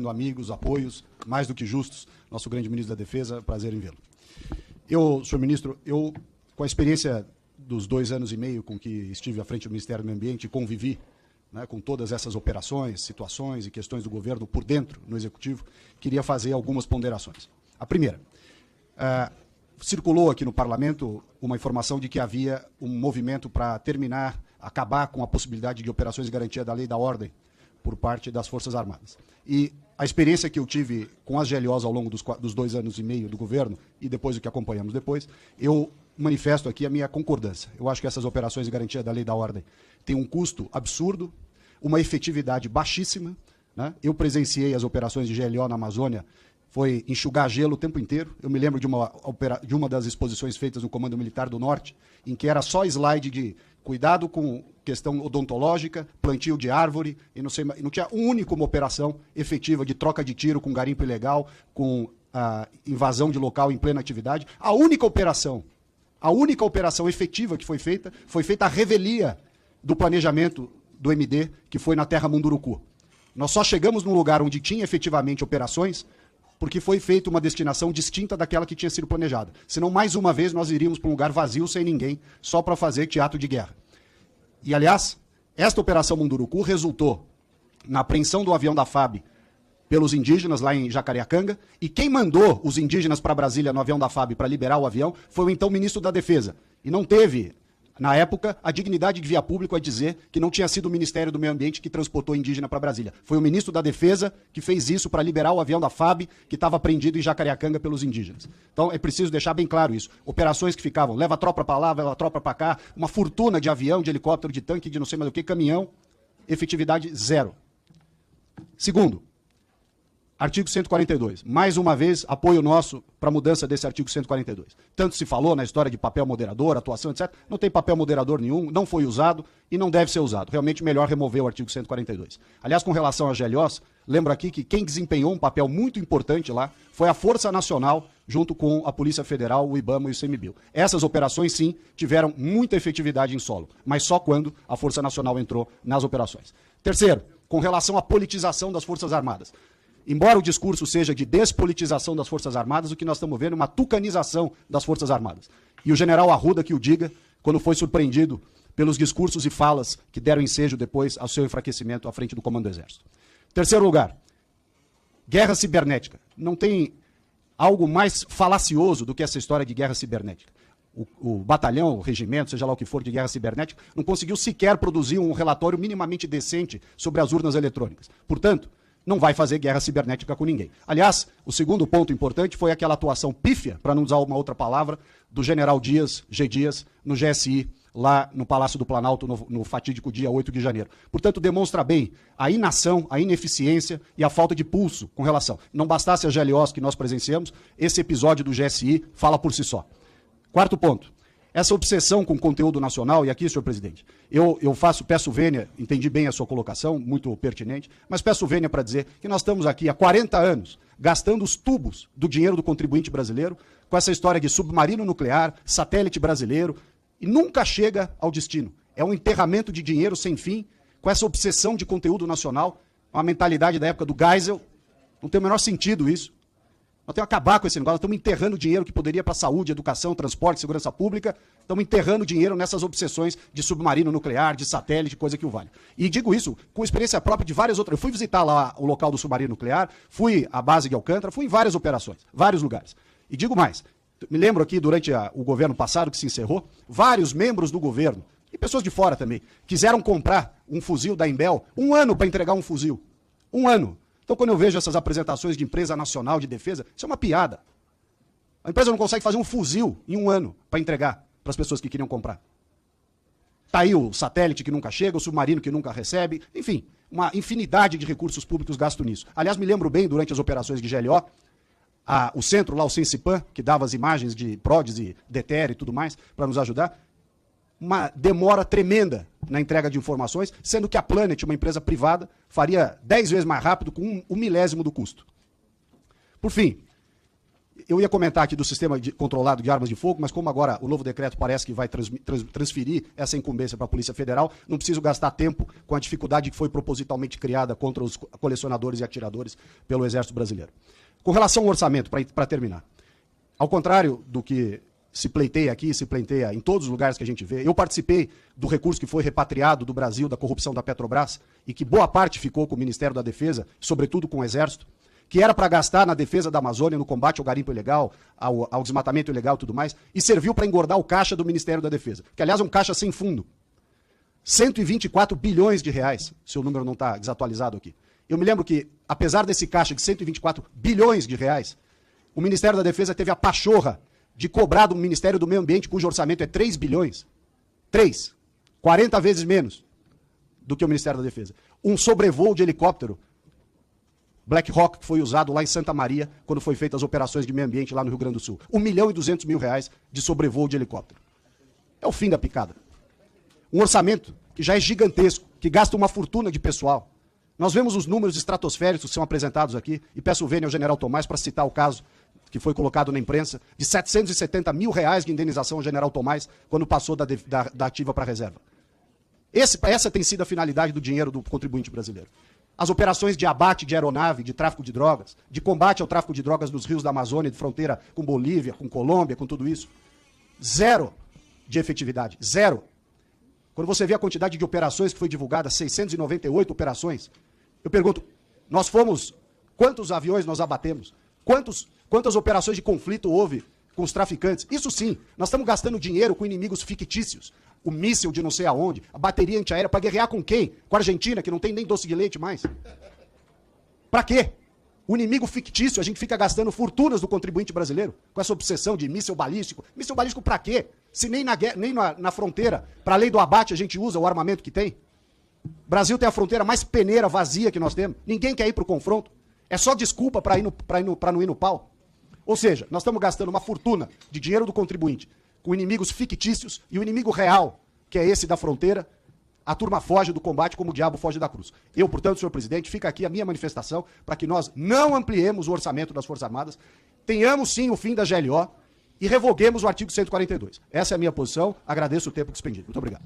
amigos, apoios, mais do que justos, nosso grande ministro da Defesa, prazer em vê-lo. Senhor ministro, com a experiência dos 2 anos e meio com que estive à frente do Ministério do Meio Ambiente e convivi, né, com todas essas operações, situações e questões do governo por dentro, no Executivo, queria fazer algumas ponderações. A primeira, circulou aqui no Parlamento uma informação de que havia um movimento para acabar com a possibilidade de operações de garantia da lei e da ordem por parte das Forças Armadas. E a experiência que eu tive com as GLOs ao longo dos 2 anos e meio do governo, e depois o que acompanhamos depois, eu manifesto aqui a minha concordância. Eu acho que essas operações de garantia da lei e da ordem têm um custo absurdo, uma efetividade baixíssima, né? Eu presenciei as operações de GLO na Amazônia, foi enxugar gelo o tempo inteiro. Eu me lembro de uma das exposições feitas no Comando Militar do Norte, em que era só slide de cuidado com questão odontológica, plantio de árvore, e não tinha uma operação efetiva de troca de tiro com garimpo ilegal, com invasão de local em plena atividade. A única operação efetiva que foi feita a revelia do planejamento do MD, que foi na Terra Munduruku. Nós só chegamos num lugar onde tinha efetivamente operações porque foi feita uma destinação distinta daquela que tinha sido planejada. Senão, mais uma vez, nós iríamos para um lugar vazio, sem ninguém, só para fazer teatro de guerra. E, aliás, esta Operação Munduruku resultou na apreensão do avião da FAB pelos indígenas lá em Jacareacanga, e quem mandou os indígenas para Brasília no avião da FAB para liberar o avião foi o então ministro da Defesa. E não teve, na época, a dignidade de via público a dizer que não tinha sido o Ministério do Meio Ambiente que transportou indígena para Brasília. Foi o ministro da Defesa que fez isso para liberar o avião da FAB que estava apreendido em Jacareacanga pelos indígenas. Então é preciso deixar bem claro isso. Operações que ficavam, leva a tropa para lá, leva a tropa para cá, uma fortuna de avião, de helicóptero, de tanque, de não sei mais o que, caminhão, efetividade zero. Segundo, artigo 142. Mais uma vez, apoio nosso para a mudança desse artigo 142. Tanto se falou na história de papel moderador, atuação, etc. Não tem papel moderador nenhum, não foi usado e não deve ser usado. Realmente, melhor remover o artigo 142. Aliás, com relação às GLOs, lembro aqui que quem desempenhou um papel muito importante lá foi a Força Nacional, junto com a Polícia Federal, o IBAMA e o ICMBio. Essas operações, sim, tiveram muita efetividade em solo, mas só quando a Força Nacional entrou nas operações. Terceiro, com relação à politização das Forças Armadas. Embora o discurso seja de despolitização das Forças Armadas, o que nós estamos vendo é uma tucanização das Forças Armadas. E o general Arruda que o diga, quando foi surpreendido pelos discursos e falas que deram ensejo depois ao seu enfraquecimento à frente do Comando do Exército. Terceiro lugar, guerra cibernética. Não tem algo mais falacioso do que essa história de guerra cibernética. O batalhão, o regimento, seja lá o que for de guerra cibernética, não conseguiu sequer produzir um relatório minimamente decente sobre as urnas eletrônicas. Portanto, não vai fazer guerra cibernética com ninguém. Aliás, o segundo ponto importante foi aquela atuação pífia, para não usar uma outra palavra, do general Dias, G. Dias, no GSI, lá no Palácio do Planalto, no fatídico dia 8 de janeiro. Portanto, demonstra bem a inação, a ineficiência e a falta de pulso com relação. Não bastasse as GLOs que nós presenciamos, esse episódio do GSI fala por si só. Quarto ponto. Essa obsessão com o conteúdo nacional, e aqui, senhor presidente, eu peço vênia, entendi bem a sua colocação, muito pertinente, mas peço vênia para dizer que nós estamos aqui há 40 anos gastando os tubos do dinheiro do contribuinte brasileiro com essa história de submarino nuclear, satélite brasileiro, e nunca chega ao destino. É um enterramento de dinheiro sem fim, com essa obsessão de conteúdo nacional, uma mentalidade da época do Geisel. Não tem o menor sentido isso. Nós temos que acabar com esse negócio, nós estamos enterrando dinheiro que poderia para saúde, educação, transporte, segurança pública, estamos enterrando dinheiro nessas obsessões de submarino nuclear, de satélite, coisa que o vale. E digo isso com experiência própria de várias outras. Eu fui visitar lá o local do submarino nuclear, fui à base de Alcântara, fui em várias operações, vários lugares. E digo mais, me lembro aqui durante o governo passado que se encerrou, vários membros do governo, e pessoas de fora também, quiseram comprar um fuzil da Imbel, 1 ano para entregar um fuzil. 1 ano. Então, quando eu vejo essas apresentações de empresa nacional de defesa, isso é uma piada. A empresa não consegue fazer um fuzil em 1 ano para entregar para as pessoas que queriam comprar. Está aí o satélite que nunca chega, o submarino que nunca recebe, enfim, uma infinidade de recursos públicos gastos nisso. Aliás, me lembro bem, durante as operações de GLO, o centro lá, o Sensipan, que dava as imagens de PRODES e DETER e tudo mais, para nos ajudar, uma demora tremenda na entrega de informações, sendo que a Planet, uma empresa privada, faria 10 vezes mais rápido com um milésimo do custo. Por fim, Eu ia comentar aqui do sistema controlado de armas de fogo, mas como agora o novo decreto parece que vai transferir essa incumbência para a Polícia Federal, não preciso gastar tempo com a dificuldade que foi propositalmente criada contra os colecionadores e atiradores pelo Exército Brasileiro. Com relação ao orçamento, para terminar, ao contrário do que se pleiteia aqui, se pleiteia em todos os lugares que a gente vê, eu participei do recurso que foi repatriado do Brasil, da corrupção da Petrobras, e que boa parte ficou com o Ministério da Defesa, sobretudo com o Exército, que era para gastar na defesa da Amazônia, no combate ao garimpo ilegal, ao desmatamento ilegal e tudo mais, e serviu para engordar o caixa do Ministério da Defesa, que aliás é um caixa sem fundo. 124 bilhões de reais, se o número não está desatualizado aqui. Eu me lembro que, apesar desse caixa de 124 bilhões de reais, o Ministério da Defesa teve a pachorra de cobrar do Ministério do Meio Ambiente, cujo orçamento é 3 bilhões. 3. 40 vezes menos do que o Ministério da Defesa. Um sobrevoo de helicóptero Black Hawk, que foi usado lá em Santa Maria, quando foi feitas as operações de meio ambiente lá no Rio Grande do Sul. 1.200.000 reais de sobrevoo de helicóptero. É o fim da picada. Um orçamento que já é gigantesco, que gasta uma fortuna de pessoal. Nós vemos os números estratosféricos que são apresentados aqui, e peço o vênia ao general Tomás para citar o caso que foi colocado na imprensa, de 770 mil reais de indenização ao general Tomás, quando passou da ativa para a reserva. Essa tem sido a finalidade do dinheiro do contribuinte brasileiro. As operações de abate de aeronave, de tráfico de drogas, de combate ao tráfico de drogas nos rios da Amazônia, de fronteira com Bolívia, com Colômbia, com tudo isso. Zero de efetividade. Zero. Quando você vê a quantidade de operações que foi divulgada, 698 operações, eu pergunto, quantos aviões nós abatemos? Quantas operações de conflito houve com os traficantes? Isso sim, nós estamos gastando dinheiro com inimigos fictícios. O míssil de não sei aonde, a bateria antiaérea, para guerrear com quem? Com a Argentina, que não tem nem doce de leite mais. Para quê? O inimigo fictício, a gente fica gastando fortunas do contribuinte brasileiro, com essa obsessão de míssil balístico. Míssil balístico para quê? Se nem na fronteira, para a lei do abate, a gente usa o armamento que tem. O Brasil tem a fronteira mais peneira, vazia que nós temos. Ninguém quer ir para o confronto. É só desculpa para não ir no pau. Ou seja, nós estamos gastando uma fortuna de dinheiro do contribuinte com inimigos fictícios e o inimigo real, que é esse da fronteira, a turma foge do combate como o diabo foge da cruz. Eu, portanto, senhor presidente, fica aqui a minha manifestação para que nós não ampliemos o orçamento das Forças Armadas, tenhamos sim o fim da GLO e revoguemos o artigo 142. Essa é a minha posição, agradeço o tempo dispendido. Muito obrigado.